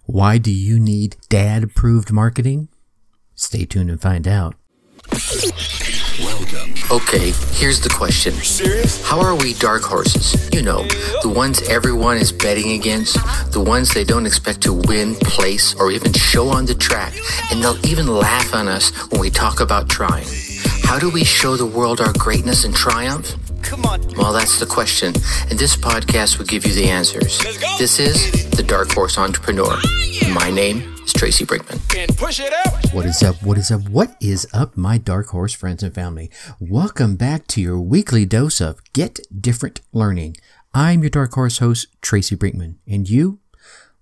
Why do you need dad-approved marketing? Stay tuned and find out. Welcome. Okay, here's the question. Serious? How are we dark horses? You know, the ones everyone is betting against, the ones they don't expect to win, place, or even show on the track, and they'll even laugh on us when we talk about trying. How do we show the world our greatness and triumph? Come on. Well, that's the question, and this podcast will give you the answers. Let's go. This is The Dark Horse Entrepreneur. My name is Tracy Brinkman. And push it out. What is up? What is up? What is up, my dark horse friends and family? Welcome back to your weekly dose of Get Different Learning. I'm your dark horse host, Tracy Brinkman. And you?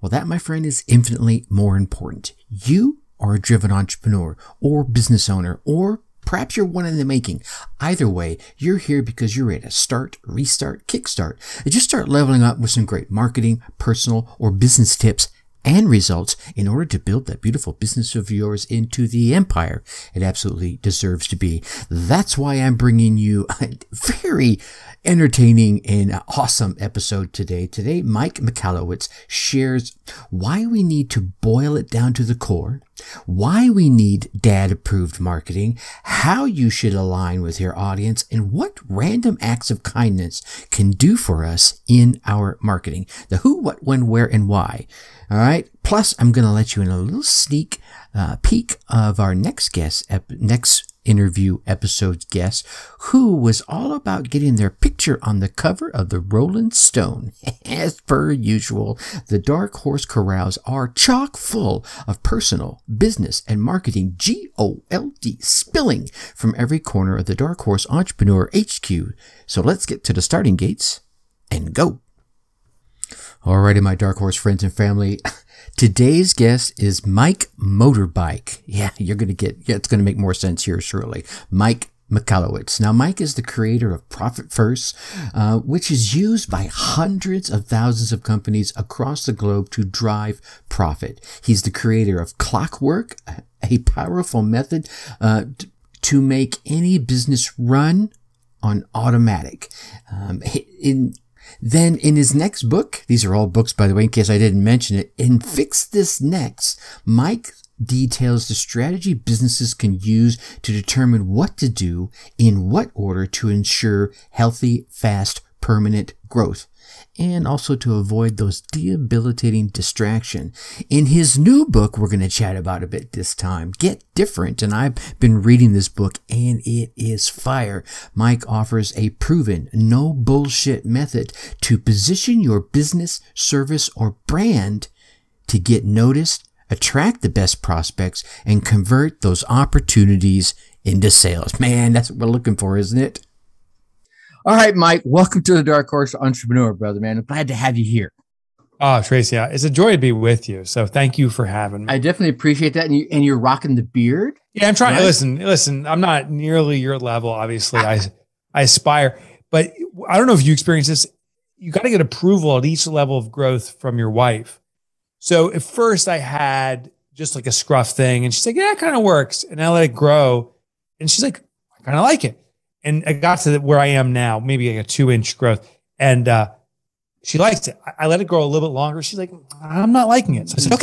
Well, that, my friend, is infinitely more important. You are a driven entrepreneur or business owner, or perhaps you're one in the making. Either way, you're here because you're ready to start, restart, kickstart, and just start leveling up with some great marketing, personal, or business tips and results in order to build that beautiful business of yours into the empire it absolutely deserves to be. That's why I'm bringing you a very entertaining and awesome episode today. Today, Mike Michalowic shares why we need to boil it down to the core, why we need dad-approved marketing, how you should align with your audience, and what random acts of kindness can do for us in our marketing. The who, what, when, where, and why. All right. Plus, I'm going to let you in a little sneak peek of our next guest, next interview episode's guest, who was all about getting their picture on the cover of the Rolling Stone. As per usual, the Dark Horse Corrals are chock full of personal, business, and marketing GOLD spilling from every corner of the Dark Horse Entrepreneur HQ. So let's get to the starting gates and go. Alrighty, my dark horse friends and family. Today's guest is Mike Motorbike. Yeah, it's going to make more sense here shortly. Mike Michalowic. Now, Mike is the creator of Profit First, which is used by hundreds of thousands of companies across the globe to drive profit. He's the creator of Clockwork, a powerful method to make any business run on automatic. Then in his next book, these are all books, by the way, in case I didn't mention it, in Fix This Next, Mike details the strategy businesses can use to determine what to do in what order to ensure healthy, fast, permanent growth, and also to avoid those debilitating distraction. In his new book, we're going to chat about a bit this time, Get Different, and I've been reading this book and it is fire. Mike offers a proven, no bullshit method to position your business, service, or brand to get noticed, attract the best prospects, and convert those opportunities into sales. Man, that's what we're looking for, isn't it? All right, Mike, welcome to the Dark Horse Entrepreneur, brother, man. I'm glad to have you here. Oh, Tracy, it's a joy to be with you. So thank you for having me. I definitely appreciate that. And you're rocking the beard. Yeah, I'm trying. Right? Listen, I'm not nearly your level, obviously. I aspire, but I don't know if you experience this. You got to get approval at each level of growth from your wife. So at first I had just like a scruff thing and she's like, yeah, it kind of works. And I let it grow. And she's like, I kind of like it. And I got to where I am now, maybe like a 2-inch growth. And she likes it. I let it grow a little bit longer. She's like, I'm not liking it. So I said,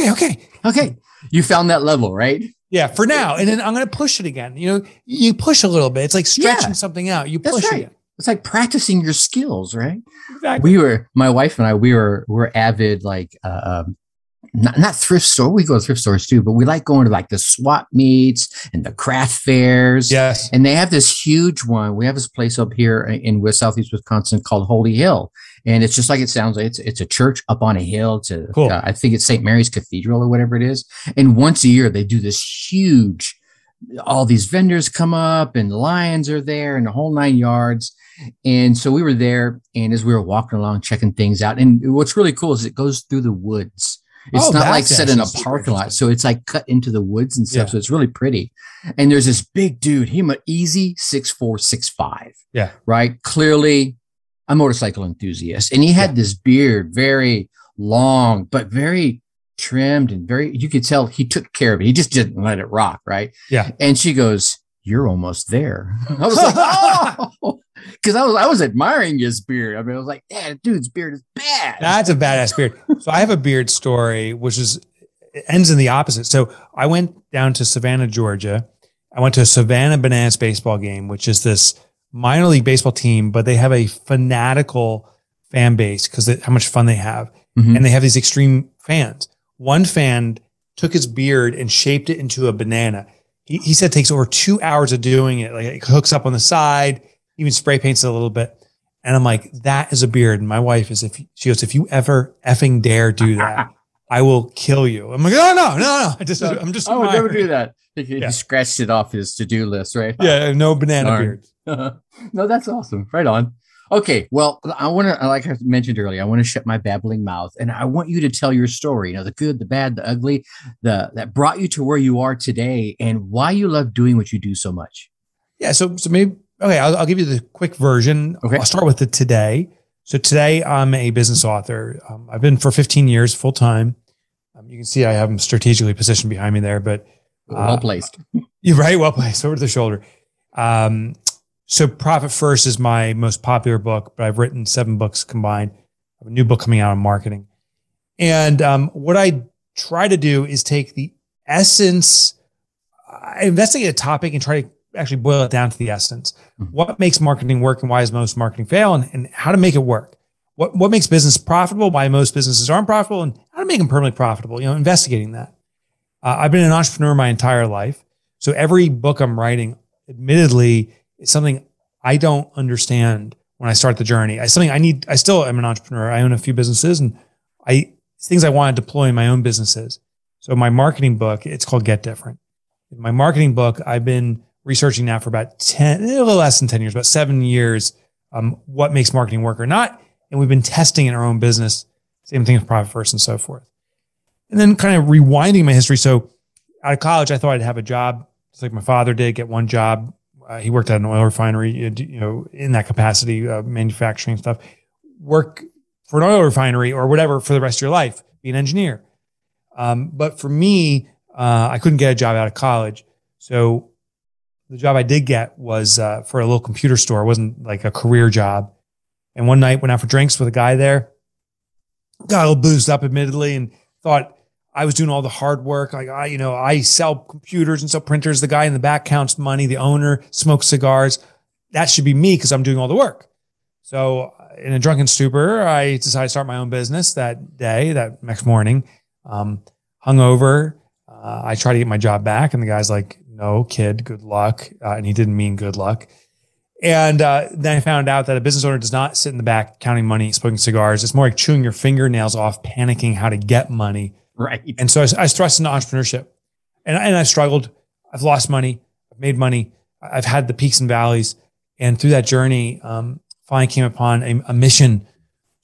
okay. You found that level, right? Yeah, for now. And then I'm going to push it again. You know, you push a little bit. It's like stretching something out. You push it. It's like practicing your skills, right? Exactly. My wife and I, we're avid, like, not thrift store. We go to thrift stores too, but we like going to like the swap meets and the craft fairs. Yes. And they have this huge one. We have this place up here in Southeast Wisconsin called Holy Hill. And it's just like it sounds like it's a church up on a hill. It's cool. I think it's St. Mary's Cathedral or whatever it is. And once a year they do this huge, all these vendors come up and the lions are there and the whole 9 yards. And so we were there, and as we were walking along, checking things out, and what's really cool is it goes through the woods. It's not like set in a parking lot. So it's like cut into the woods and stuff. Yeah. So it's really pretty. And there's this big dude, he easy 6'4", 6'5". Yeah. Right. Clearly a motorcycle enthusiast. And he had this beard, very long, but very trimmed and you could tell he took care of it. He just didn't let it rock. Right. Yeah. And she goes, you're almost there. I was like, oh, because I was admiring his beard. I mean, I was like, yeah, dude's beard is bad. That's a badass beard. So I have a beard story, which is it ends in the opposite. So I went down to Savannah, Georgia. I went to a Savannah Bananas baseball game, which is this minor league baseball team, but they have a fanatical fan base because how much fun they have. Mm-hmm. And they have these extreme fans. One fan took his beard and shaped it into a banana. He said it takes over 2 hours of doing it. Like it hooks up on the side, even spray paints it a little bit. And I'm like, that is a beard. And my wife is, she goes, if you ever effing dare do that, I will kill you. I'm like, oh, no. I'm just, I would never do that. He scratched it off his to-do list, right? Yeah, no banana beards. No, that's awesome. Right on. Okay, well, I want to, like I mentioned earlier, I want to shut my babbling mouth, and I want you to tell your story. The good, the bad, the ugly, that brought you to where you are today, and why you love doing what you do so much. Yeah. So maybe I'll give you the quick version. Okay. I'll start with the today. So today I'm a business author. I've been for 15 years full time. You can see I have them strategically positioned behind me there, but well placed. You're right. Well placed, over the shoulder. So Profit First is my most popular book, but I've written 7 books combined. I have a new book coming out on marketing. And what I try to do is take the essence, I investigate a topic and try to actually boil it down to the essence. Mm-hmm. What makes marketing work and why does most marketing fail, and how to make it work. What makes business profitable, why most businesses aren't profitable, and how to make them permanently profitable, investigating that. I've been an entrepreneur my entire life. So every book I'm writing, admittedly, it's something I don't understand when I start the journey. It's something I still am an entrepreneur. I own a few businesses, and it's things I want to deploy in my own businesses. So my marketing book, it's called Get Different. My marketing book, I've been researching now for about a little less than 10 years, about 7 years, what makes marketing work or not. And we've been testing in our own business. Same thing with Profit First and so forth. And then kind of rewinding my history. So out of college, I thought I'd have a job, just like my father did, get one job. He worked at an oil refinery, in that capacity, manufacturing stuff. Work for an oil refinery or whatever for the rest of your life, be an engineer. But for me, I couldn't get a job out of college. So the job I did get was for a little computer store. It wasn't like a career job. And one night went out for drinks with a guy there, got a little boozed up, admittedly, and thought I was doing all the hard work. Like I sell computers and sell printers. The guy in the back counts money. The owner smokes cigars. That should be me because I'm doing all the work. So in a drunken stupor, I decided to start my own business that day, that next morning, hungover. I tried to get my job back, and the guy's like, no, kid, good luck. And he didn't mean good luck. And then I found out that a business owner does not sit in the back counting money, smoking cigars. It's more like chewing your fingernails off, panicking how to get money. Right. And so I thrust into entrepreneurship, and I struggled. I've lost money. I've made money. I've had the peaks and valleys. And through that journey, finally came upon a mission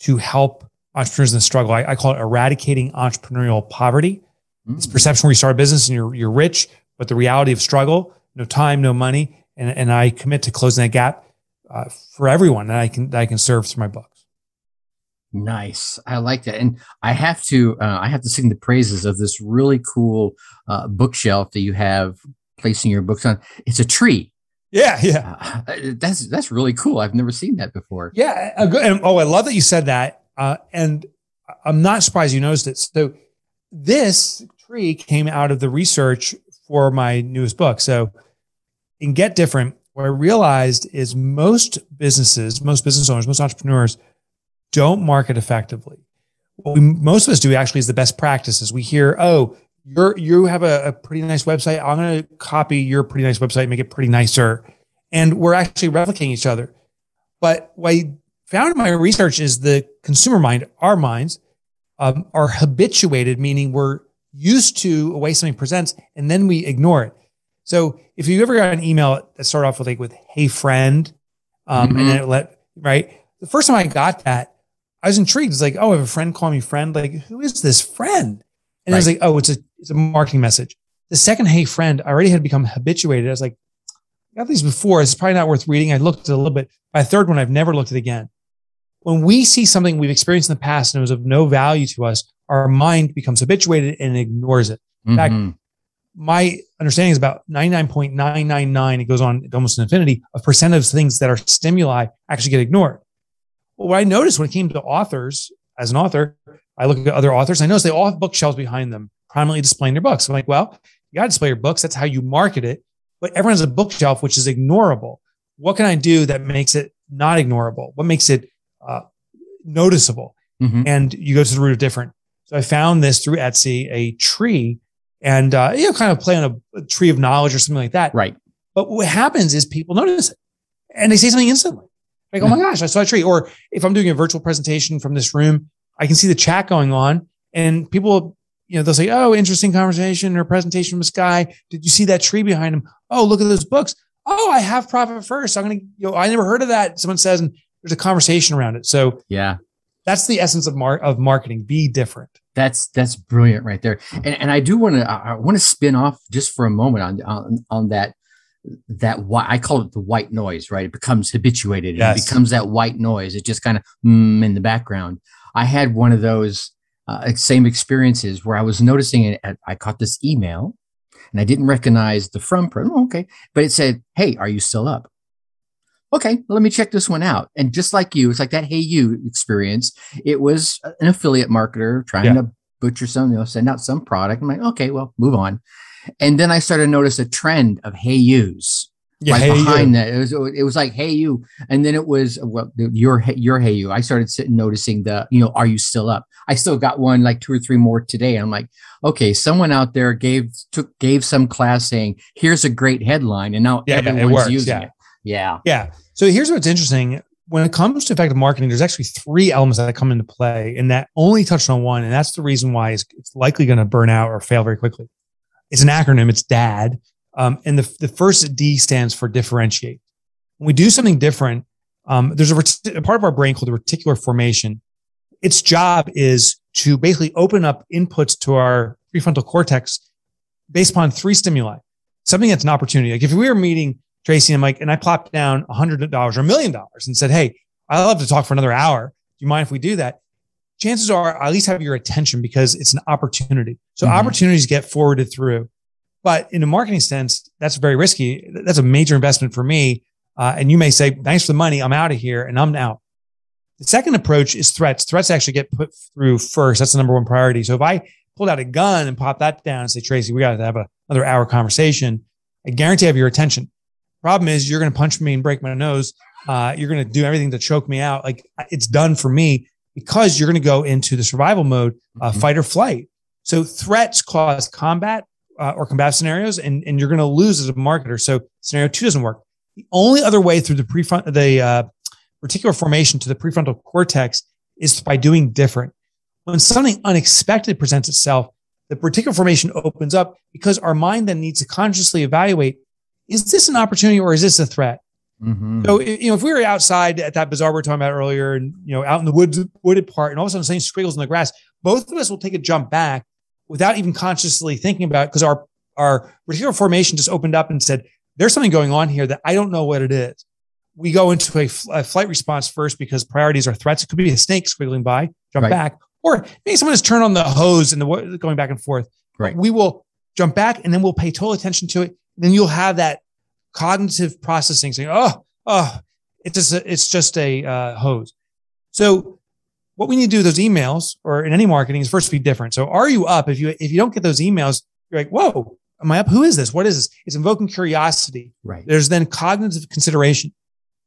to help entrepreneurs in the struggle. I call it eradicating entrepreneurial poverty. Mm-hmm. It's perception where you start a business and you're rich, but the reality of struggle, no time, no money. And I commit to closing that gap for everyone that I can serve through my books. Nice. I like that. And I have to sing the praises of this really cool bookshelf that you have placing your books on. It's a tree. Yeah. That's really cool. I've never seen that before. Yeah. And, I love that you said that. And I'm not surprised you noticed it. So this tree came out of the research for my newest book. So in Get Different, what I realized is most business owners, most entrepreneurs don't market effectively. What most of us do actually is the best practices. We hear, oh, you have a pretty nice website. I'm going to copy your pretty nice website and make it pretty nicer. And we're actually replicating each other. But what I found in my research is the consumer mind, our minds, are habituated, meaning we're used to a way something presents and then we ignore it. So if you ever got an email that started off with hey friend, and then right? The first time I got that, I was intrigued. It's like, oh, I have a friend call me friend. Like, who is this friend? And I was like, oh, it's a marketing message. The second hey friend, I already had become habituated. I was like, I got these before. It's probably not worth reading. I looked at it a little bit. By the third one, I've never looked at it again. When we see something we've experienced in the past and it was of no value to us, our mind becomes habituated and ignores it. In fact, my understanding is about 99.999, it goes on almost infinity, of percent of things that are stimuli actually get ignored. Well, what I noticed when it came to authors, as an author, I look at other authors, I noticed they all have bookshelves behind them, prominently displaying their books. I'm like, well, you got to display your books. That's how you market it. But everyone has a bookshelf, which is ignorable. What can I do that makes it not ignorable? What makes it noticeable? Mm-hmm. And you go to the root of different. So I found this through Etsy, a tree, and kind of play on a tree of knowledge or something like that. Right. But what happens is people notice it and they say something instantly. Like, oh my gosh, I saw a tree. Or if I'm doing a virtual presentation from this room, I can see the chat going on and people, they'll say, oh, interesting conversation or presentation from this guy. Did you see that tree behind him? Oh, look at those books. Oh, I have Profit First. I'm going to, I never heard of that. Someone says, and there's a conversation around it. So yeah, that's the essence of marketing. Be different. That's brilliant right there. And I do want to spin off just for a moment on that I call it the white noise, right? It becomes habituated. Yes. It becomes that white noise. It just kind of in the background. I had one of those same experiences where I was noticing it. I caught this email and I didn't recognize the from. Okay. But it said, hey, are you still up? Okay, let me check this one out. And just like you, it's like that Hey You experience. It was an affiliate marketer trying to butcher some, send out some product. I'm like, okay, well, move on. And then I started to notice a trend of Hey Yous. Yeah, hey behind you. That. It was like Hey You. And then it was your Hey You. I started noticing the, are you still up? I still got one, like 2 or 3 more today. I'm like, okay, someone out there gave some class saying, here's a great headline. And now everyone's using it. Yeah. Yeah. So here's what's interesting. When it comes to effective marketing, there's actually 3 elements that come into play, and that only touched on one. And that's the reason why it's likely going to burn out or fail very quickly. It's an acronym. It's DAD. And the first D stands for differentiate. When we do something different, there's a part of our brain called the reticular formation. Its job is to basically open up inputs to our prefrontal cortex based upon 3 stimuli. Something that's an opportunity. Like if we were meeting Tracy and I plopped down $100 or $1 million and said, hey, I'd love to talk for another hour. Do you mind if we do that? Chances are I at least have your attention because it's an opportunity. So opportunities get forwarded through. But in a marketing sense, that's very risky. That's a major investment for me. And you may say, thanks for the money. I'm out of here and I'm out. The second approach is threats. Threats actually get put through first. That's the number 1 priority. So if I pulled out a gun and popped that down and say, Tracy, we got to have another hour conversation, I guarantee I have your attention. Problem is you're going to punch me and break my nose. You're going to do everything to choke me out. Like it's done for me because you're going to go into the survival mode, fight or flight. So threats cause combat or combat scenarios, and you're going to lose as a marketer. So scenario 2 doesn't work. The only other way through the reticular formation to the prefrontal cortex is by doing different. When something unexpected presents itself, the reticular formation opens up because our mind then needs to consciously evaluate, is this an opportunity or is this a threat? Mm-hmm. So, if we were outside at that bazaar we were talking about earlier and, out in the wooded part and all of a sudden seeing squiggles in the grass, both of us will take a jump back without even consciously thinking about it because our reticular formation just opened up and said, there's something going on here that I don't know what it is. We go into a flight response first because priorities are threats. It could be a snake squiggling by, jump back, or maybe someone has turned on the hose and the going back and forth. Right. We will jump back and then we'll pay total attention to it. Then you'll have that cognitive processing saying, it's just a hose. So what we need to do with those emails or in any marketing is first be different. So are you up? If you don't get those emails, you're like, whoa, am I up? Who is this? What is this? It's invoking curiosity. Right. There's then cognitive consideration.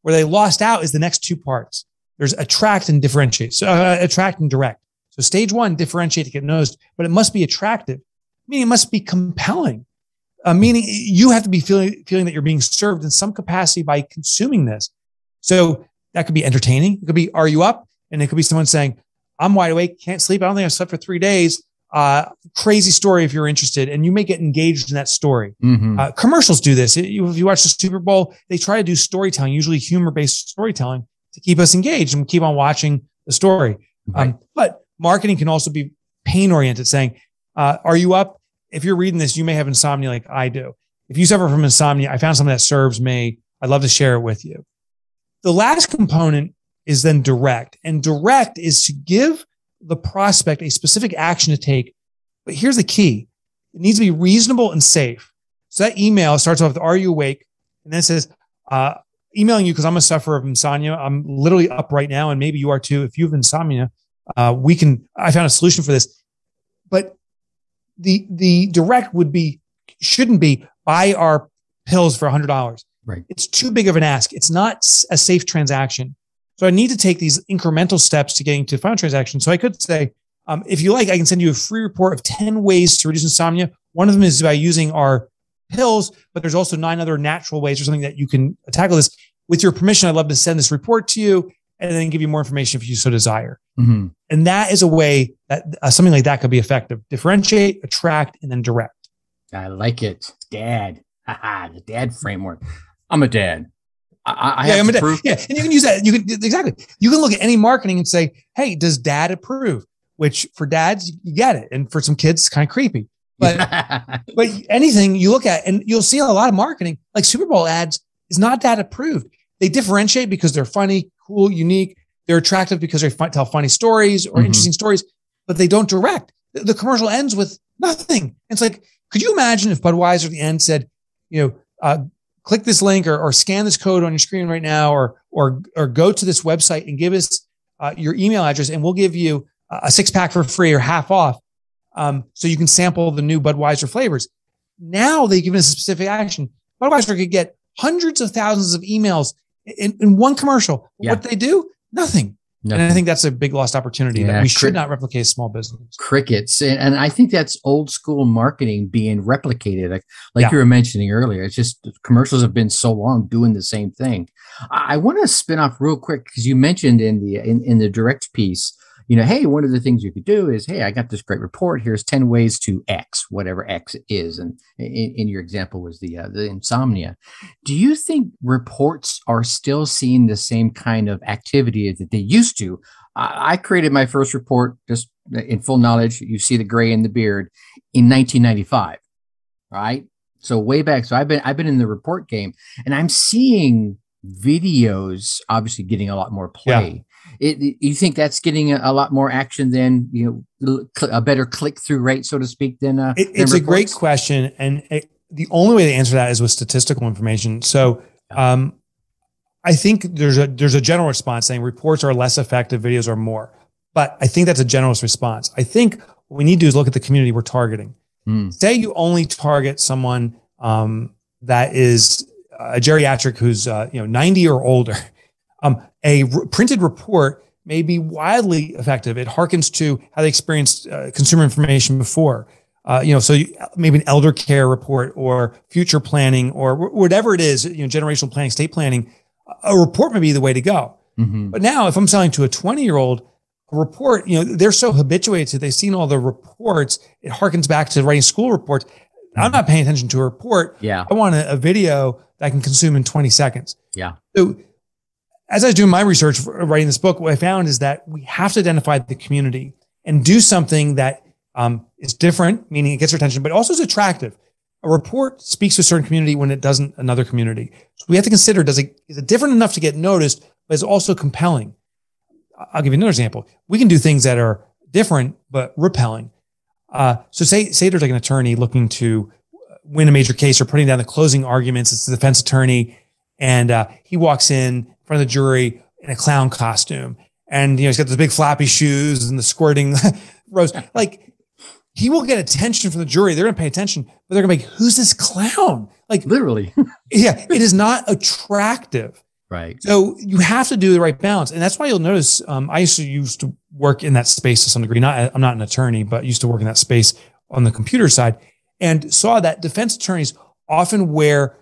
Where they lost out is the next 2 parts. There's attract and differentiate. So attract and direct. So stage 1, differentiate to get noticed, but it must be attractive, meaning it must be compelling. Meaning you have to be feeling that you're being served in some capacity by consuming this. So that could be entertaining. It could be, are you up? And it could be someone saying, I'm wide awake, can't sleep. I don't think I've slept for 3 days. Crazy story if you're interested. And you may get engaged in that story. Mm-hmm. Commercials do this. If you watch the Super Bowl, they try to do storytelling, usually humor-based storytelling to keep us engaged and keep on watching the story. Right. But marketing can also be pain-oriented, saying, are you up? If you're reading this, you may have insomnia like I do. If you suffer from insomnia, I found something that serves me. I'd love to share it with you. The last component is then direct. And direct is to give the prospect a specific action to take. But here's the key. It needs to be reasonable and safe. So that email starts off with, are you awake? And then it says, emailing you because I'm a sufferer of insomnia. I'm literally up right now. And maybe you are too. If you have insomnia, I found a solution for this. But the direct shouldn't be buy our pills for $100. Right. It's too big of an ask. It's not a safe transaction. So I need to take these incremental steps to getting to final transaction. So I could say, if you like, I can send you a free report of 10 ways to reduce insomnia. One of them is by using our pills, but there's also 9 other natural ways or something that you can tackle this. With your permission, I'd love to send this report to you and then give you more information if you so desire. Mm-hmm. And that is a way that something like that could be effective. Differentiate, attract, and then direct. I like it. Dad. The dad framework. I'm a dad. I'm a dad. Yeah. And you can use that. Exactly. You can look at any marketing and say, hey, does dad approve? Which for dads, you get it. And for some kids, it's kind of creepy. But anything you look at, and you'll see a lot of marketing, like Super Bowl ads, is not dad approved. They differentiate because they're funny, cool, unique. They're attractive because they tell funny stories or interesting stories, but they don't direct. The commercial ends with nothing. It's like, could you imagine if Budweiser at the end said, click this link or scan this code on your screen right now, or go to this website and give us your email address, and we'll give you a 6-pack for free or half off. So you can sample the new Budweiser flavors. Now they give us a specific action. Budweiser could get hundreds of thousands of emails in one commercial. Yeah. What they do? Nothing. And I think that's a big lost opportunity that we should not replicate as small business. Crickets. And I think that's old school marketing being replicated. Like you were mentioning earlier, it's just commercials have been so long doing the same thing. I want to spin off real quick because you mentioned in the direct piece, hey, one of the things you could do is, hey, I got this great report. Here's 10 ways to X, whatever X is. And in your example was the insomnia. Do you think reports are still seeing the same kind of activity that they used to? I created my first report, just in full knowledge, you see the gray in the beard, in 1995, right? So way back. So I've been in the report game, and I'm seeing videos obviously getting a lot more play. Yeah. You think that's getting a lot more action than a better click-through rate, so to speak, than it's a great question, and the only way to answer that is with statistical information. So I think there's a general response saying reports are less effective, videos are more, but I think that's a generalist response. I think what we need to do is look at the community we're targeting. Say you only target someone that is a geriatric who's 90 or older. A printed report may be wildly effective. It harkens to how they experienced consumer information before. Maybe an elder care report or future planning or whatever it is, generational planning, estate planning. A report may be the way to go. Mm-hmm. But now, if I'm selling to a 20-year-old, a report, they're so habituated to, they've seen all the reports. It harkens back to writing school reports. I'm not paying attention to a report. Yeah, I want a video that I can consume in 20 seconds. Yeah. So, as I was doing my research for writing this book, what I found is that we have to identify the community and do something that is different, meaning it gets our attention, but also is attractive. A report speaks to a certain community when it doesn't another community. So we have to consider, is it different enough to get noticed, but is also compelling? I'll give you another example. We can do things that are different, but repelling. So say there's like an attorney looking to win a major case or putting down the closing arguments. It's the defense attorney. And he walks in front of the jury in a clown costume, and he's got those big floppy shoes and the squirting rose. Like, he will get attention from the jury. They're going to pay attention, but they're going to be like, "Who's this clown?" Like, literally, yeah, it is not attractive. Right. So you have to do the right balance, and that's why you'll notice. I used to work in that space to some degree. I'm not an attorney, but used to work in that space on the computer side, and saw that defense attorneys often wear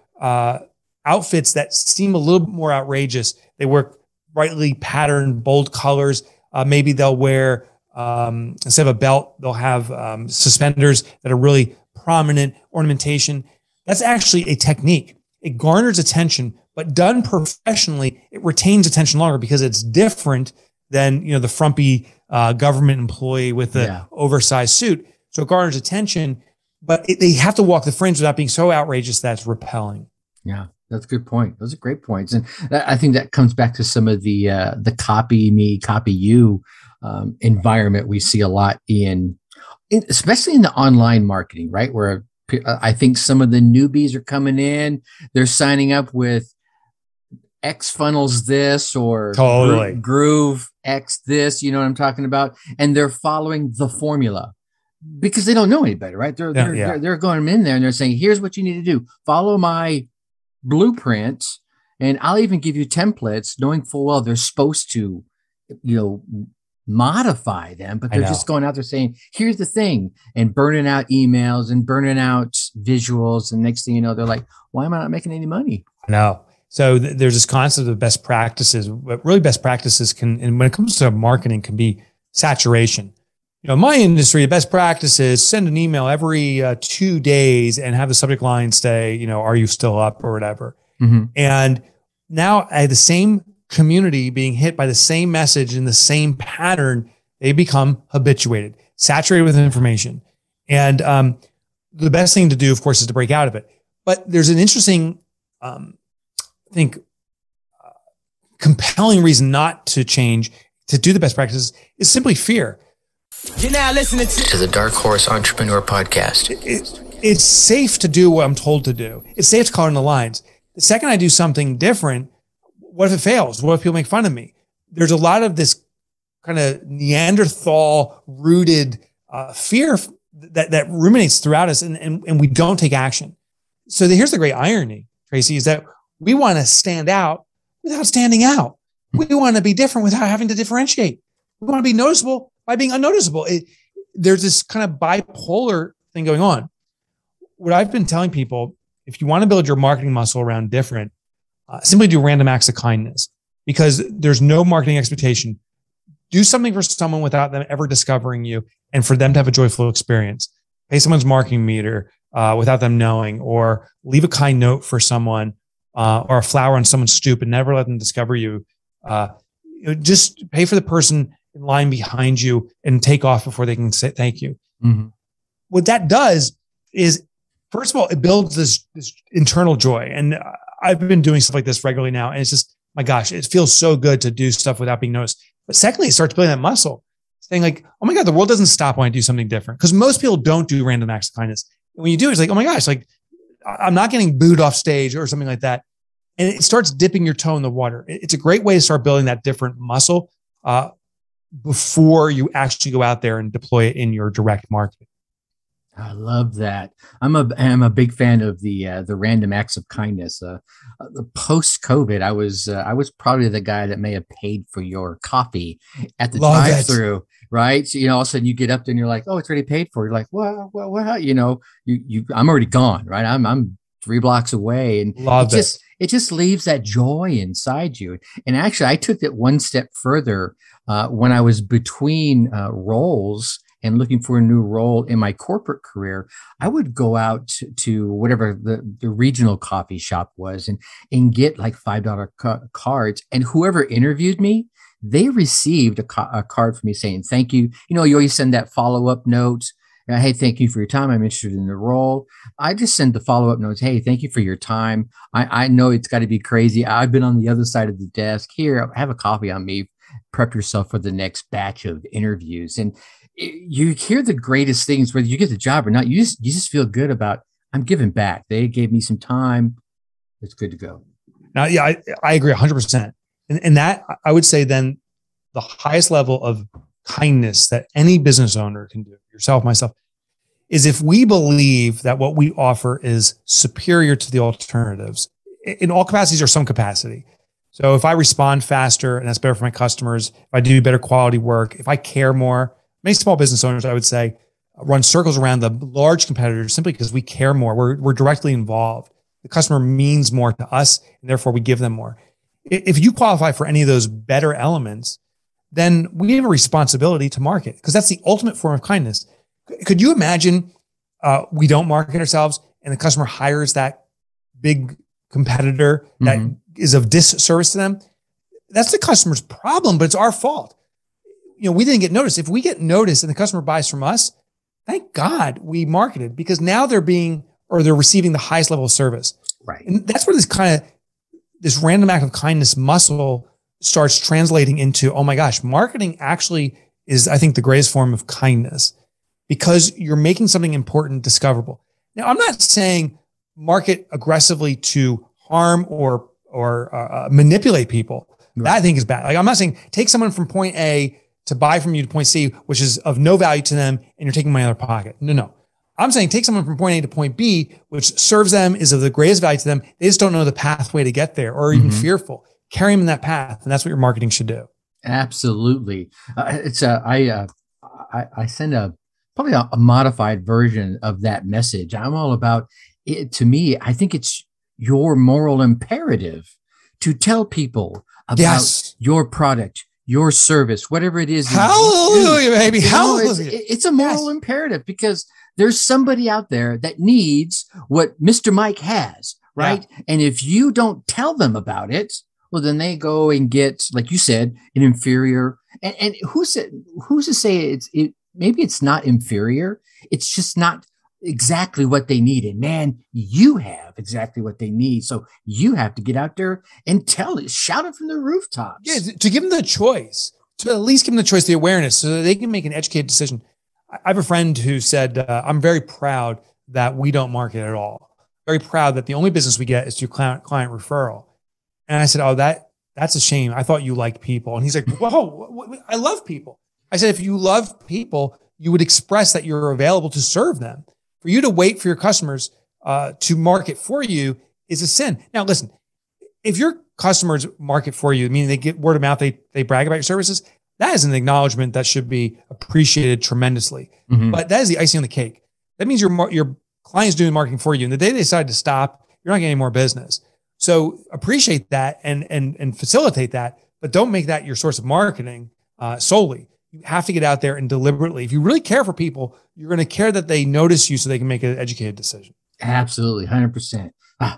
outfits that seem a little bit more outrageous. They wear brightly patterned, bold colors. Maybe they'll wear, instead of a belt, they'll have suspenders that are really prominent, ornamentation. That's actually a technique. It garners attention, but done professionally, it retains attention longer because it's different than the frumpy government employee with the oversized suit. So it garners attention, but they have to walk the fringe without being so outrageous that it's repelling. Yeah. That's a good point. Those are great points. And I think that comes back to some of the copy me, copy you environment we see a lot especially in the online marketing, right? Where I think some of the newbies are coming in, they're signing up with X funnels this or totally Groove X this, you know what I'm talking about? And they're following the formula. because they don't know any better, right? They're going in there and they're saying, here's what you need to do. Follow my blueprint, and I'll even give you templates, knowing full well they're supposed to, modify them, but they're just going out there saying, here's the thing, and burning out emails and burning out visuals. And next thing you know, they're like, why am I not making any money? I know. So there's this concept of best practices. What really best practices can, and when it comes to marketing, can be saturation. In my industry, the best practice is send an email every 2 days and have the subject line say, are you still up or whatever. Mm-hmm. And now I have the same community being hit by the same message in the same pattern. They become habituated, saturated with information. And the best thing to do, of course, is to break out of it. But there's an interesting, compelling reason not to change, to do the best practices, is simply fear. You're now listening to the Dark Horse Entrepreneur Podcast. It's safe to do what I'm told to do. It's safe to call in the lines. The second I do something different, what if it fails? What if people make fun of me? There's a lot of this kind of Neanderthal rooted fear that ruminates throughout us, and we don't take action. So here's the great irony, Tracy, is that we want to stand out without standing out. We want to be different without having to differentiate. We want to be noticeable by being unnoticeable. There's this kind of bipolar thing going on. What I've been telling people, if you want to build your marketing muscle around different, simply do random acts of kindness, because there's no marketing expectation. Do something for someone without them ever discovering you, and for them to have a joyful experience. Pay someone's marketing meter without them knowing, or leave a kind note for someone, or a flower on someone's stoop and never let them discover you. Just pay for the person in line behind you and take off before they can say thank you. Mm-hmm. What that does is, first of all, it builds this internal joy. And I've been doing stuff like this regularly now. And it's just, my gosh, it feels so good to do stuff without being noticed. But secondly, it starts building that muscle, saying like, oh my God, the world doesn't stop when I do something different. Because most people don't do random acts of kindness. And when you do, it's like, oh my gosh, like I'm not getting booed off stage or something like that. And it starts dipping your toe in the water. It's a great way to start building that different muscle before you actually go out there and deploy it in your direct marketing. I love that. I'm a big fan of the random acts of kindness. Post COVID, I was probably the guy that may have paid for your coffee at the drive-through, right? So, all of a sudden you get up there and you're like, oh, it's already paid for. You're like, well, I'm already gone, right? I'm 3 blocks away, and it just leaves that joy inside you. And actually, I took it one step further when I was between roles and looking for a new role in my corporate career. I would go out to whatever the regional coffee shop was and get like $5 cards. And whoever interviewed me, they received a card from me saying, thank you. You always send that follow-up note. Hey, thank you for your time. I'm interested in the role. I just send the follow-up notes. Hey, thank you for your time. I know it's got to be crazy. I've been on the other side of the desk. Here, have a coffee on me. Prep yourself for the next batch of interviews. And you hear the greatest things, whether you get the job or not. You just feel good about, I'm giving back. They gave me some time. It's good to go. Now, yeah, I agree 100%. And that, I would say then, the highest level of kindness that any business owner can do, yourself, myself, is if we believe that what we offer is superior to the alternatives in all capacities or some capacity. So if I respond faster and that's better for my customers, if I do better quality work, if I care more, many small business owners, I would say, run circles around the large competitors simply because we care more. We're directly involved. The customer means more to us, and therefore we give them more. If you qualify for any of those better elements, then we have a responsibility to market, because that's the ultimate form of kindness. Could you imagine we don't market ourselves and the customer hires that big competitor that is of disservice to them? That's the customer's problem, but it's our fault. We didn't get noticed. If we get noticed and the customer buys from us, thank God we marketed, because now they're receiving the highest level of service. Right. And that's where this random act of kindness muscle starts translating into, oh my gosh, marketing actually is, I think, the greatest form of kindness, because you're making something important discoverable. Now, I'm not saying market aggressively to harm or manipulate people. Right. That I think is bad. Like, I'm not saying take someone from point A to buy from you to point C, which is of no value to them, and you're taking money out of their pocket. No. I'm saying take someone from point A to point B, which serves them, is of the greatest value to them. They just don't know the pathway to get there or even fearful. Carry them in that path. And that's what your marketing should do. Absolutely. I send probably a modified version of that message. I'm all about it. To me, I think it's your moral imperative to tell people about your product, your service, whatever it is. Hallelujah, baby. Hallelujah. It's a moral imperative because there's somebody out there that needs what Mr. Mike has, right? Yeah. And if you don't tell them about it, well, then they go and get, like you said, an inferior. And who's to say maybe it's not inferior. It's just not exactly what they need. And man, you have exactly what they need. So you have to get out there and tell it, shout it from the rooftops. Yeah, to give them the choice, to at least give them the choice, the awareness, so that they can make an educated decision. I have a friend who said, I'm very proud that we don't market at all. Very proud that the only business we get is through client referral. And I said, oh, that's a shame. I thought you liked people. And he's like, whoa, I love people. I said, if you love people, you would express that you're available to serve them. For you to wait for your customers to market for you is a sin. Now, listen, if your customers market for you, meaning they get word of mouth, they brag about your services, that is an acknowledgement that should be appreciated tremendously. But that is the icing on the cake. That means your client's doing marketing for you. And the day they decide to stop, you're not getting any more business. So appreciate that and facilitate that, but don't make that your source of marketing solely. You have to get out there and deliberately. If you really care for people, you're going to care that they notice you so they can make an educated decision. Absolutely, 100%.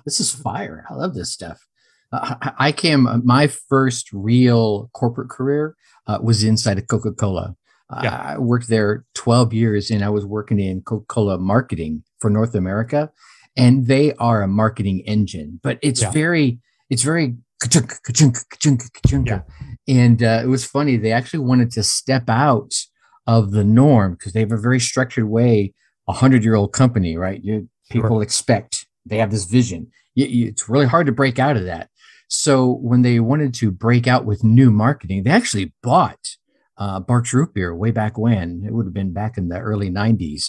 This is fire. I love this stuff. My first real corporate career was inside of Coca-Cola. I worked there 12 years and I was working in Coca-Cola marketing for North America. And they are a marketing engine, but it's very ka-chunk, ka-chunk, ka-chunk, ka-chunk. Yeah. And it was funny. They actually wanted to step out of the norm because they have a very structured way, 100-year-old company, right? People expect, they have this vision. It's really hard to break out of that. So when they wanted to break out with new marketing, they actually bought Barq's Root Beer way back when. It would have been back in the early 90s.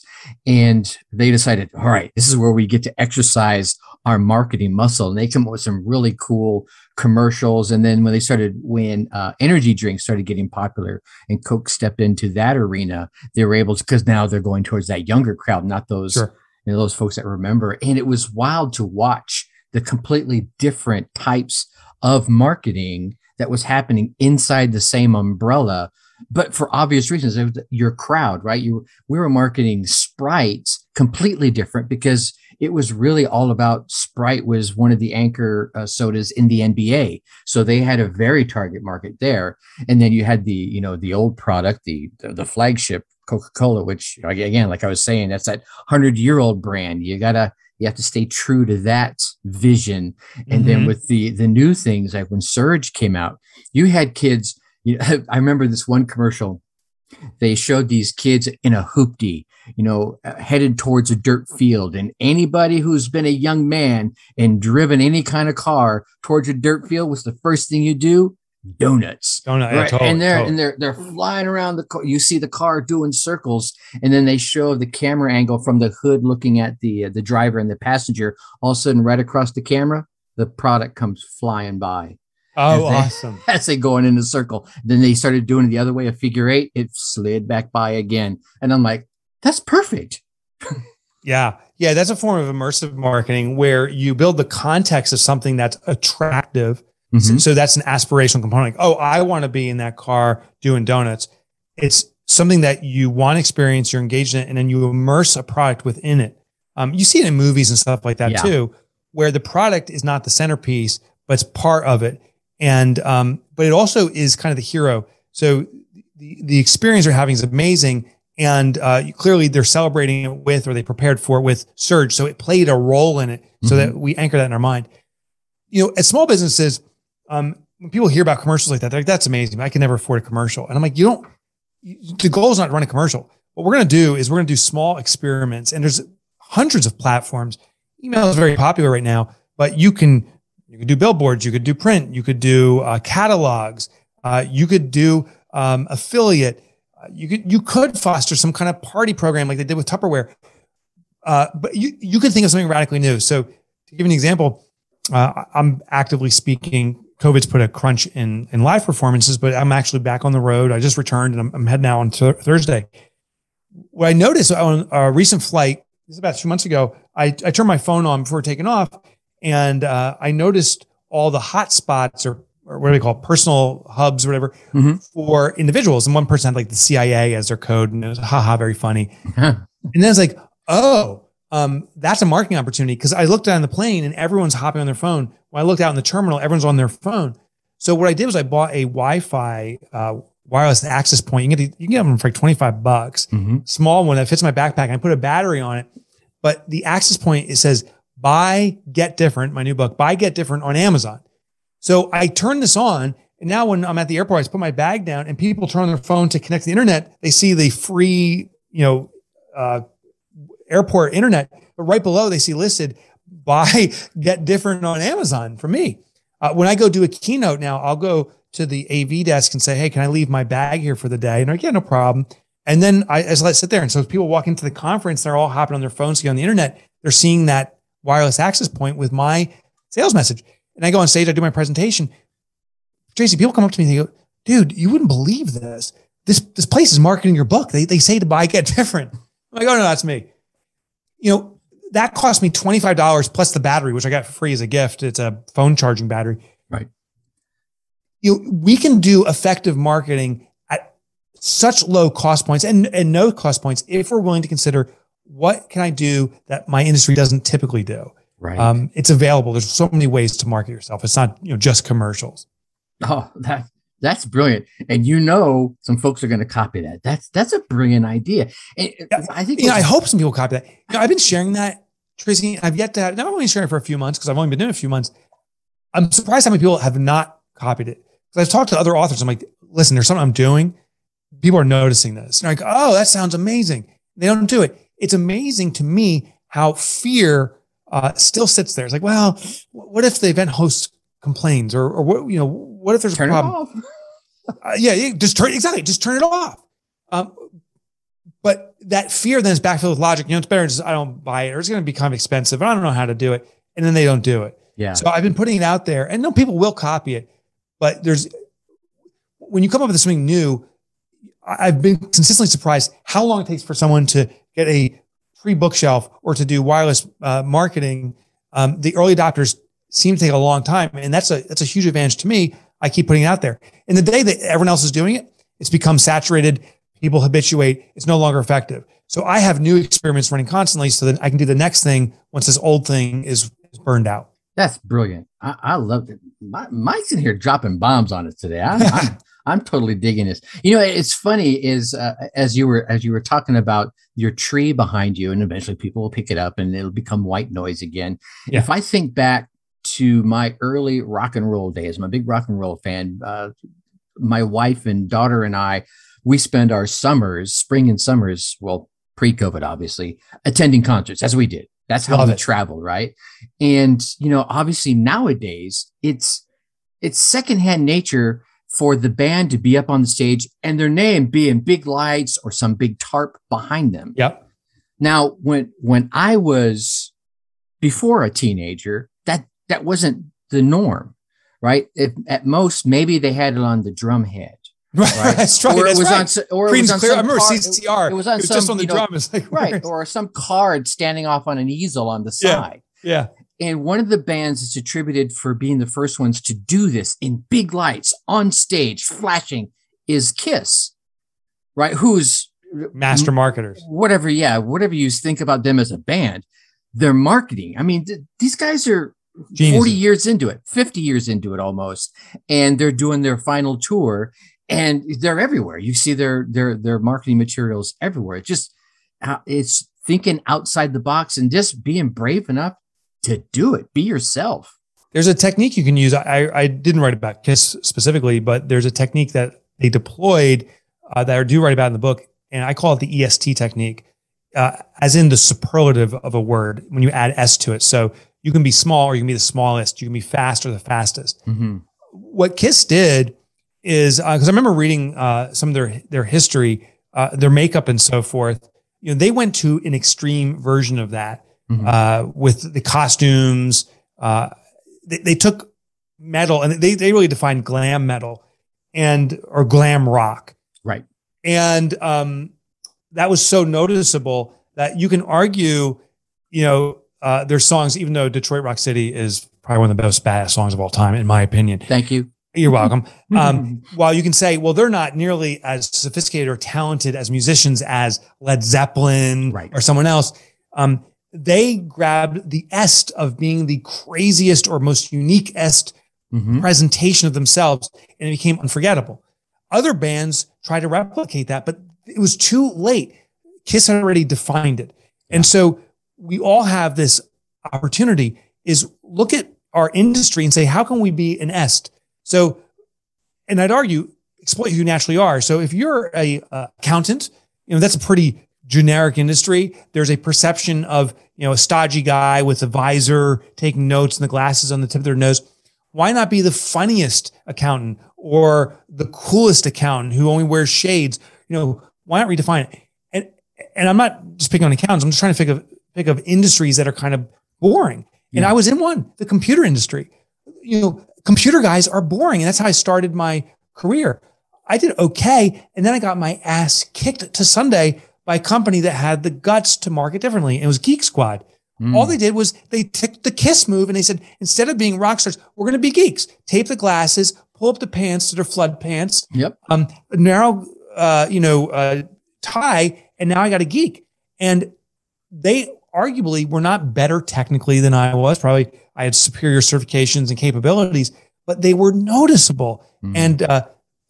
And they decided, all right, this is where we get to exercise our marketing muscle. And they come up with some really cool commercials. And then when energy drinks started getting popular and Coke stepped into that arena, they were able to, because now they're going towards that younger crowd, not those, those folks that remember. And it was wild to watch the completely different types of marketing that was happening inside the same umbrella. But for obvious reasons, your crowd, right? We were marketing Sprite completely different because it was really all about Sprite was one of the anchor sodas in the NBA. So they had a very target market there. And then you had the old product, the flagship Coca-Cola, which again, like I was saying, that's that 100-year-old brand. You have to stay true to that vision. And then with the new things, like when Surge came out, you had kids. I remember this one commercial. They showed these kids in a hoopty, headed towards a dirt field. And anybody who's been a young man and driven any kind of car towards a dirt field, what's the first thing you do? Donuts. Right? Yeah, totally. They're flying around the car. You see the car doing circles, and then they show the camera angle from the hood looking at the driver and the passenger. All of a sudden, right across the camera, the product comes flying by. Oh, awesome. As they going in a circle. Then they started doing it the other way, a figure eight. It slid back by again. And I'm like, that's perfect. Yeah. That's a form of immersive marketing where you build the context of something that's attractive. So that's an aspirational component. Like, oh, I want to be in that car doing donuts. It's something that you want to experience, you're engaged in it, and then you immerse a product within it. You see it in movies and stuff like that too, where the product is not the centerpiece, but it's part of it. And, but it also is kind of the hero. So the experience they're having is amazing. And, clearly they're celebrating it with, or they prepared for it with Surge. So it played a role in it so that we anchor that in our mind. At small businesses, when people hear about commercials like that, they're like, that's amazing. I can never afford a commercial. And I'm like, the goal is not to run a commercial. What we're going to do is we're going to do small experiments, and there's hundreds of platforms. Email is very popular right now, but you could do billboards, you could do print, you could do catalogs, you could do affiliate. You could foster some kind of party program like they did with Tupperware. But you could think of something radically new. So to give an example, I'm actively speaking. COVID's put a crunch in live performances, but I'm actually back on the road. I just returned and I'm heading out on Thursday. What I noticed on a recent flight, this is about 2 months ago, I turned my phone on before taking off, and I noticed all the hot spots or what do they call it, personal hubs or whatever for individuals. And one person had like the CIA as their code, and it was very funny. And then it's like, that's a marketing opportunity, because I looked on the plane and everyone's hopping on their phone. When I looked out in the terminal, everyone's on their phone. So what I did was I bought a Wi-Fi wireless access point. You can get them for like $25, small one that fits my backpack. And I put a battery on it, but the access point, it says buy, get different. My new book, Buy, Get Different, on Amazon. So I turn this on, and now when I'm at the airport, I just put my bag down and people turn on their phone to connect to the internet. They see the free, airport internet, but right below they see listed Buy, Get Different on Amazon for me. When I go do a keynote now, I'll go to the AV desk and say, hey, can I leave my bag here for the day? And they're like, yeah, no problem. And then I just let it sit there. And so as people walk into the conference, they're all hopping on their phones to get on the internet. They're seeing that wireless access point with my sales message. And I go on stage, I do my presentation. Tracy, people come up to me and they go, dude, you wouldn't believe this. This place is marketing your book. They say to Buy, Get Different. I'm like, oh no, that's me. That cost me $25 plus the battery, which I got for free as a gift. It's a phone charging battery. Right. We can do effective marketing at such low cost points and no cost points if we're willing to consider what can I do that my industry doesn't typically do. Right. It's available. There's so many ways to market yourself. It's not just commercials. Oh, that's brilliant. And some folks are going to copy that. That's a brilliant idea. And I think I hope some people copy that. I've been sharing that, Tracy. I've yet to have, not only sharing it for a few months, because I've only been doing it a few months. I'm surprised how many people have not copied it. Because I've talked to other authors. I'm like, listen, there's something I'm doing. People are noticing this. And they're like, oh, that sounds amazing. They don't do it. It's amazing to me how fear still sits there. It's like, well, what if the event host complains, or what if there's a problem? Just turn it off. But that fear then is backfilled with logic. It's better just, I don't buy it, or it's going to be kind of expensive. I don't know how to do it. And then they don't do it. Yeah. So I've been putting it out there, and no, people will copy it. But when you come up with something new, I've been consistently surprised how long it takes for someone to get a free bookshelf or to do wireless marketing. The early adopters seem to take a long time, and that's a huge advantage to me. I keep putting it out there. In the day that everyone else is doing it, it's become saturated. People habituate. It's no longer effective. So I have new experiments running constantly so that I can do the next thing once this old thing is burned out. That's brilliant. I love it. Mike's in here dropping bombs on us today. I'm totally digging this. It's funny is as you were talking about your tree behind you, and eventually people will pick it up and it'll become white noise again. Yeah. If I think back to my early rock and roll days, I'm a big rock and roll fan. My wife and daughter and we spend our summers, spring and summers, well, pre-COVID, obviously, attending concerts, as we did. That's how we traveled, right? And, obviously nowadays it's secondhand nature for the band to be up on the stage and their name be in big lights or some big tarp behind them. Yep. Now, when I was before a teenager, that wasn't the norm, right? At most, maybe they had it on the drum head. Right. That's right. Or it was right. on, or it was on clear. some I remember card, CCR. It was on some, just on the drum. It's like, right. Or some card standing off on an easel on the side. Yeah. And one of the bands is attributed for being the first ones to do this in big lights on stage, flashing, is Kiss, right? Who's master marketers. Whatever you think about them as a band, their marketing. I mean, these guys are geniuses. 40 years into it, 50 years into it almost, and they're doing their final tour, and they're everywhere. You see their marketing materials everywhere. It's thinking outside the box and just being brave enough to do it. Be yourself. There's a technique you can use. I didn't write about KISS specifically, but there's a technique that they deployed that I do write about in the book, and I call it the EST technique, as in the superlative of a word when you add S to it. So you can be small or you can be the smallest. You can be fast or the fastest. Mm-hmm. What KISS did is because I remember reading some of their history, their makeup and so forth. You know, they went to an extreme version of that with the costumes. They took metal and they really defined glam metal or glam rock. Right. And that was so noticeable that you can argue, you know, their songs, even though Detroit Rock City is probably one of the most badass songs of all time, in my opinion. Thank you. You're welcome. While you can say, well, they're not nearly as sophisticated or talented as musicians as Led Zeppelin or someone else. They grabbed the est of being the craziest or most unique est presentation of themselves, and it became unforgettable. Other bands tried to replicate that, but it was too late. Kiss had already defined it. And so we all have this opportunity is look at our industry and say, how can we be an est? So, and I'd argue, exploit who you naturally are. So if you're a accountant, you know, that's a pretty generic industry. There's a perception of, you know, a stodgy guy with a visor taking notes and the glasses on the tip of their nose. Why not be the funniest accountant or the coolest accountant who only wears shades? You know, why not redefine it? And I'm not just picking on accountants. I'm just trying to think of industries that are kind of boring. And I was in one, the computer industry. You know, computer guys are boring. And that's how I started my career. I did okay. And then I got my ass kicked to Sunday by a company that had the guts to market differently. And it was Geek Squad. All they did was they took the KISS move and they said, instead of being rock stars, we're going to be geeks. Tape the glasses, pull up the pants to their flood pants. Yep. Narrow, tie. And now I got a geek. And they arguably were not better technically than I was. Probably I had superior certifications and capabilities, but they were noticeable. And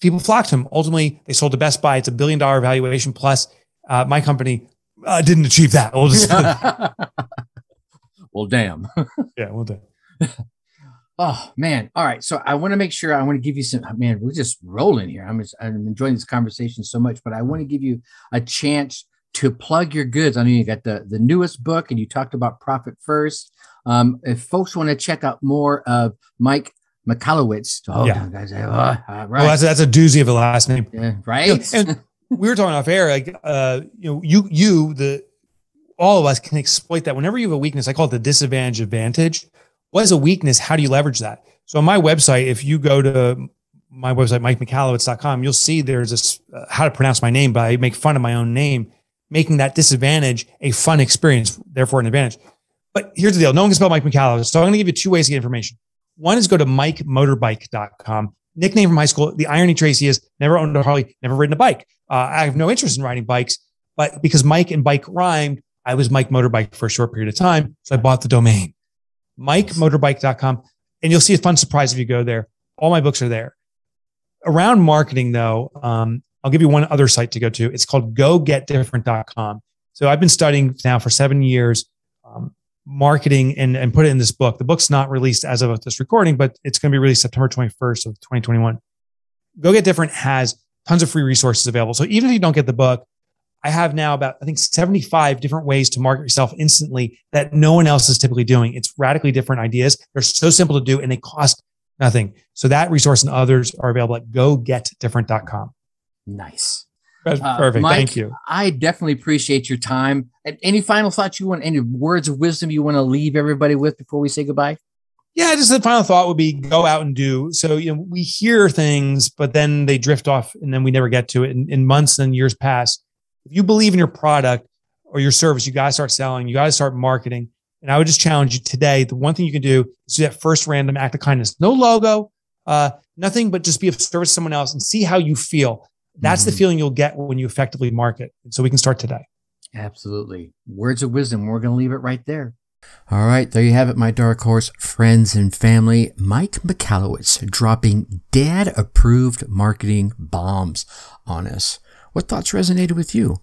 people flocked to them. Ultimately, they sold to Best Buy. It's $1 billion valuation plus. My company didn't achieve that. We'll just well, damn. Yeah, well done. Oh man. All right. So I want to make sure I want to give you some, man, we're just rolling here. I'm enjoying this conversation so much, but I want to give you a chance to plug your goods. I know you got the newest book and you talked about Profit First. If folks want to check out more of Mike Michalowic, right. Well, that's a doozy of a last name. Yeah, right. And we were talking off air, like, all of us can exploit that. Whenever you have a weakness, I call it the disadvantage advantage. What is a weakness? How do you leverage that? So on my website, if you go to my website, mikemichalowicz.com, you'll see there's this, how to pronounce my name, but I make fun of my own name, making that disadvantage a fun experience, therefore an advantage. But here's the deal. No one can spell Mike Michalowicz. So I'm going to give you 2 ways to get information. One is go to mikemotorbike.com. Nickname from high school. The irony, Tracy, is never owned a Harley, never ridden a bike. I have no interest in riding bikes, but because Mike and bike rhymed, I was Mike Motorbike for a short period of time. So I bought the domain, mikemotorbike.com. And you'll see a fun surprise if you go there. All my books are there. Around marketing, though, I'll give you one other site to go to. It's called gogetdifferent.com. So I've been studying now for 7 years, marketing and put it in this book. The book's not released as of this recording, but it's going to be released September 21st of 2021. Go Get Different has tons of free resources available. So even if you don't get the book, I have now about, I think, 75 different ways to market yourself instantly that no one else is typically doing. It's radically different ideas. They're so simple to do and they cost nothing. So that resource and others are available at gogetdifferent.com. Nice. That's perfect. Mike, thank you. I definitely appreciate your time. And any final thoughts you want, any words of wisdom you want to leave everybody with before we say goodbye? Yeah, just the final thought would be go out and do. So, we hear things, but then they drift off and then we never get to it. In months and years pass. If you believe in your product or your service, you got to start selling, you got to start marketing. And I would just challenge you today. The one thing you can do is do that first random act of kindness. No logo, nothing, but just be of service to someone else and see how you feel. That's the feeling you'll get when you effectively market. And so we can start today. Absolutely. Words of wisdom. We're going to leave it right there. All right. There you have it, my dark horse friends and family. Mike Michalowic dropping dad-approved marketing bombs on us. What thoughts resonated with you?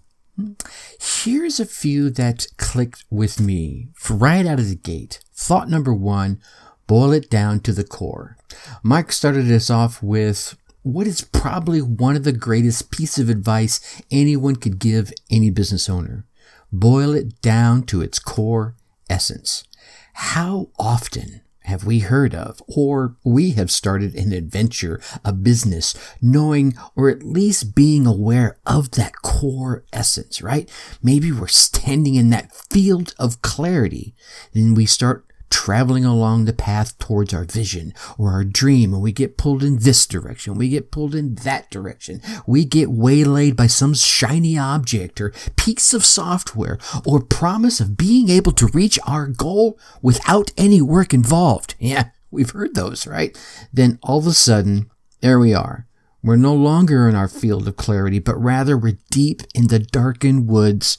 Here's a few that clicked with me right out of the gate. Thought number 1, boil it down to the core. Mike started us off with what is probably one of the greatest pieces of advice anyone could give any business owner. Boil it down to its core essence. How often have we heard of, or we have started an adventure, a business, knowing or at least being aware of that core essence, right? Maybe we're standing in that field of clarity, and we start traveling along the path towards our vision or our dream, and we get pulled in this direction, we get pulled in that direction, we get waylaid by some shiny object or piece of software or promise of being able to reach our goal without any work involved. Yeah, we've heard those, right? Then all of a sudden, there we are. We're no longer in our field of clarity, but rather we're deep in the darkened woods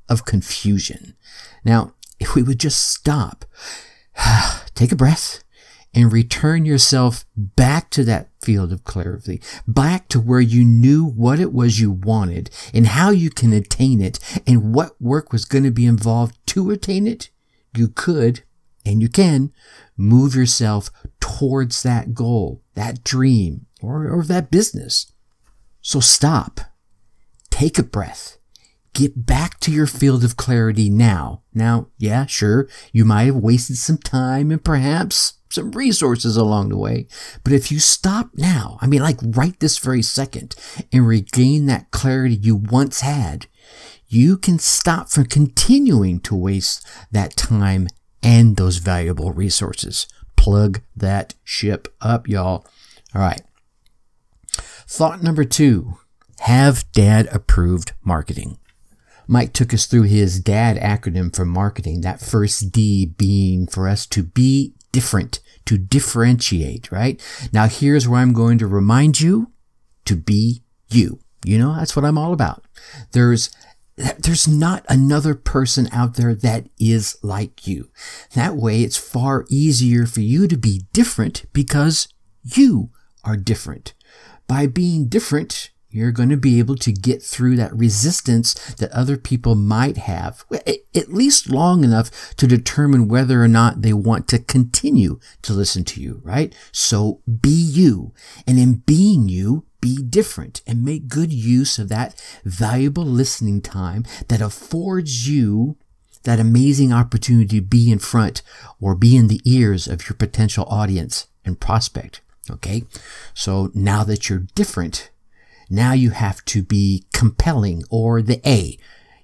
of confusion. Now, if we would just stop, take a breath, and return yourself back to that field of clarity, back to where you knew what it was you wanted and how you can attain it and what work was going to be involved to attain it, you could and you can move yourself towards that goal, that dream, or that business. So stop, take a breath. Get back to your field of clarity now. Now, yeah, sure, you might have wasted some time and perhaps some resources along the way. But if you stop now, like right this very second, and regain that clarity you once had, you can stop from continuing to waste that time and those valuable resources. Plug that ship up, y'all. All right. Thought number 2, have dad approved marketing. Mike took us through his DAD acronym for marketing, that first D being for us to be different, to differentiate, right? Now here's where I'm going to remind you to be you. That's what I'm all about. There's not another person out there that is like you. That way it's far easier for you to be different because you are different. By being different, you're going to be able to get through that resistance that other people might have, at least long enough to determine whether or not they want to continue to listen to you, right? So be you. And in being you, be different and make good use of that valuable listening time that affords you that amazing opportunity to be in front or be in the ears of your potential audience and prospect. Okay. So now that you're different, now you have to be compelling, or the A.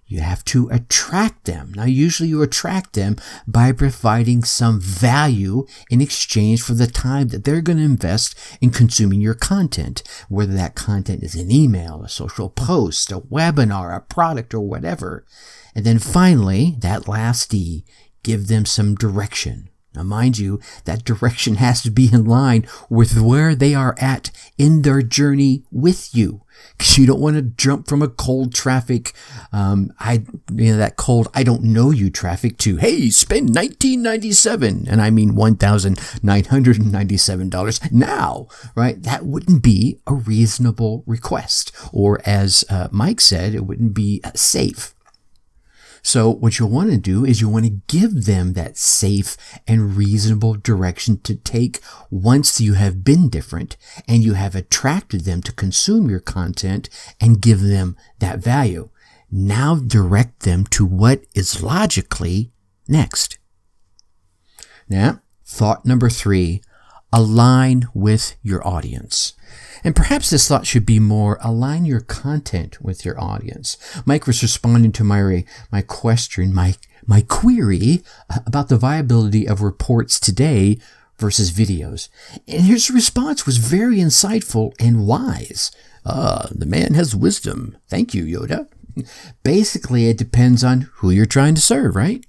You have to attract them. Now, usually you attract them by providing some value in exchange for the time that they're going to invest in consuming your content, whether that content is an email, a social post, a webinar, a product, or whatever. And then finally, that last D, give them some direction. Now, mind you, that direction has to be in line with where they are at in their journey with you. Because you don't want to jump from a cold traffic, that cold, I don't know you traffic to, hey, spend $19.97. And I mean $1,997 now, right? That wouldn't be a reasonable request. Or as Mike said, it wouldn't be safe. So what you want to do is you want to give them that safe and reasonable direction to take once you have been different and you have attracted them to consume your content and give them that value. Now direct them to what is logically next. Now, thought number 3, align with your audience. And perhaps this thought should be more align your content with your audience. Mike was responding to my question, my query about the viability of reports today versus videos. And his response was very insightful and wise. The man has wisdom. Thank you, Yoda. Basically, it depends on who you're trying to serve, right?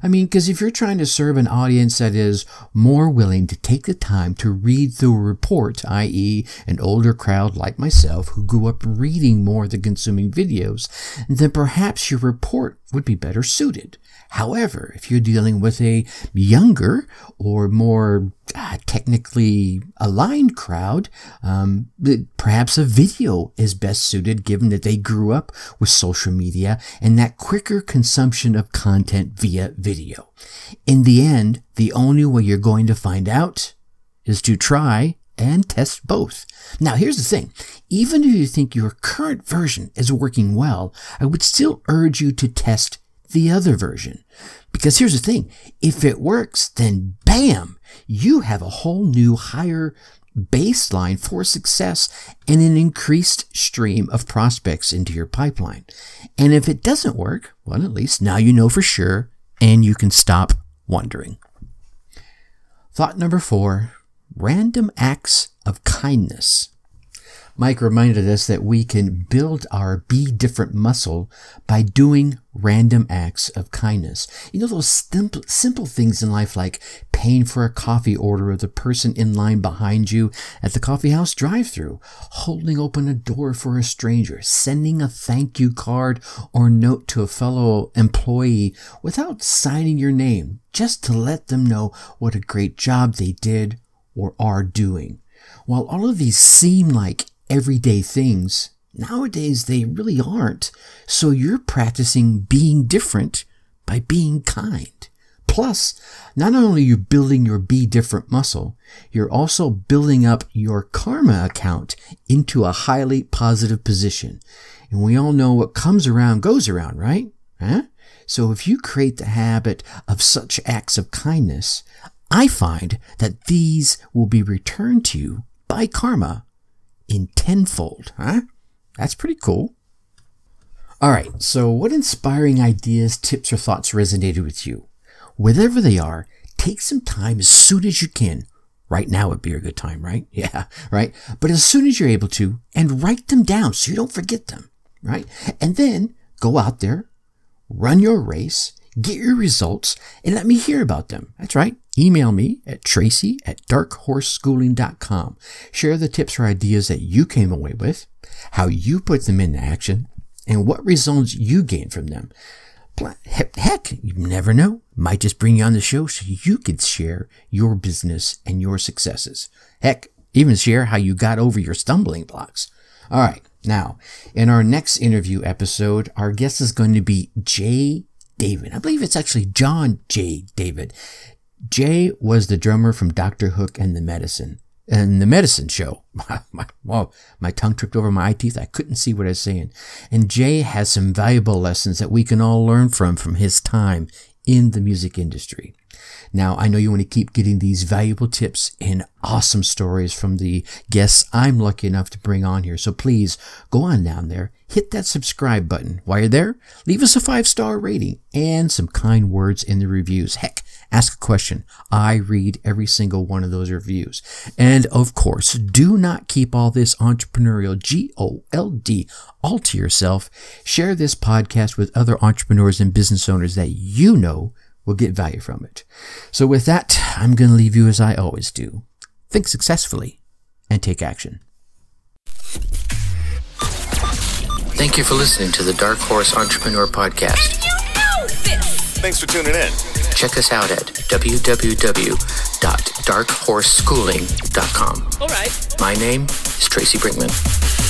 Because if you're trying to serve an audience that is more willing to take the time to read through a report, i.e. an older crowd like myself who grew up reading more than consuming videos, then perhaps your report would be better suited. However, if you're dealing with a younger or more technically aligned crowd, perhaps a video is best suited given that they grew up with social media and that quicker consumption of content via video. In the end, the only way you're going to find out is to try and test both. Now, here's the thing. Even if you think your current version is working well, I would still urge you to test the other version. Because here's the thing, if it works, then bam, you have a whole new higher baseline for success and an increased stream of prospects into your pipeline. And if it doesn't work, well, at least now you know for sure and you can stop wondering. Thought number 4, random acts of kindness. Mike reminded us that we can build our be different muscle by doing random acts of kindness. You know, those simple things in life like paying for a coffee order of the person in line behind you at the coffee house drive-thru, holding open a door for a stranger, sending a thank you card or note to a fellow employee without signing your name, just to let them know what a great job they did or are doing. While all of these seem like everyday things, nowadays they really aren't. So you're practicing being different by being kind. Plus, not only are you building your be different muscle, you're also building up your karma account into a highly positive position. And we all know what comes around goes around, right? So if you create the habit of such acts of kindness, I find that these will be returned to you by karma in tenfold. That's pretty cool. All right, so what inspiring ideas, tips, or thoughts resonated with you? Whatever they are, take some time as soon as you can. Right now would be a good time, right? Yeah, right? But as soon as you're able to, and write them down so you don't forget them, right? And then go out there, run your race, get your results, and let me hear about them. That's right. Email me at tracy@darkhorseschooling.com. Share the tips or ideas that you came away with, how you put them into action, and what results you gained from them. Heck, you never know. Might just bring you on the show so you could share your business and your successes. Heck, even share how you got over your stumbling blocks. All right. Now, in our next interview episode, our guest is going to be Jay David. I believe it's actually John J. David. Jay was the drummer from Dr. Hook and the Medicine Show. My tongue tripped over my eye teeth. I couldn't see what I was saying. And Jay has some valuable lessons that we can all learn from his time in the music industry. Now, I know you want to keep getting these valuable tips and awesome stories from the guests I'm lucky enough to bring on here. So please go on down there, hit that subscribe button. While you're there, leave us a 5-star rating and some kind words in the reviews. Heck, ask a question. I read every single one of those reviews. And of course, do not keep all this entrepreneurial GOLD all to yourself. Share this podcast with other entrepreneurs and business owners that you know will get value from it. So with that, I'm going to leave you as I always do. Think successfully and take action. Thank you for listening to the Dark Horse Entrepreneur Podcast. Thanks for tuning in. Check us out at www.darkhorseschooling.com. All right. My name is Tracy Brinkman.